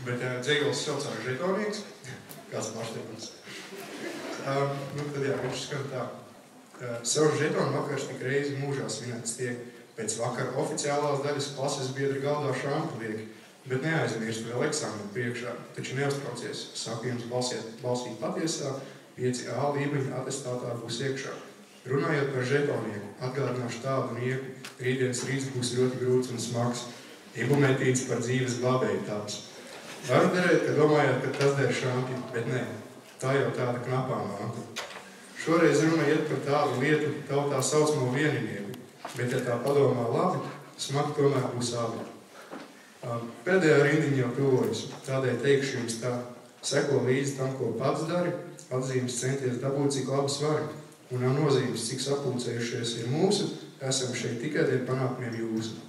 Bet dzējols saucās žetonieks, kāds pašteikums. Tad jā, viņš skan tā. Savu žetonu vakars tik reizi mūžā svinēts tiek, pēc vakara oficiālās daļas klases biedri galdā šāmpu liek, bet neaizmirst vēl eksāmenu priekšā, taču neuztraucies, saku jums balsīt patiesā, 5A līmeņa atestātā būs iekšā. Runājot par žetonieku, atgādināšu tādu nieku, rītdienas rīts būs ļoti grūts un smags, ibumetīns par dzīves glābēju tāds. Varu derēt, ka domājāt, ka tas der šāmpi, bet nē, tā jau tāda knapā māka. Šoreiz runa iet par tādu lietu tautā saucamo vieninieku, bet ja tā padomā labi, smagi tomēr būs abi. Pēdējā rindiņa jau tuvojas, tādēļ teikšu jums tā, seko līdzi tam, ko pats dari, atzīmes centies dabūt, cik labas vari, un nav nozīmes, cik sapulcējušies ir mūsu, esam šeit tikai dēļ panākumiem jūsu.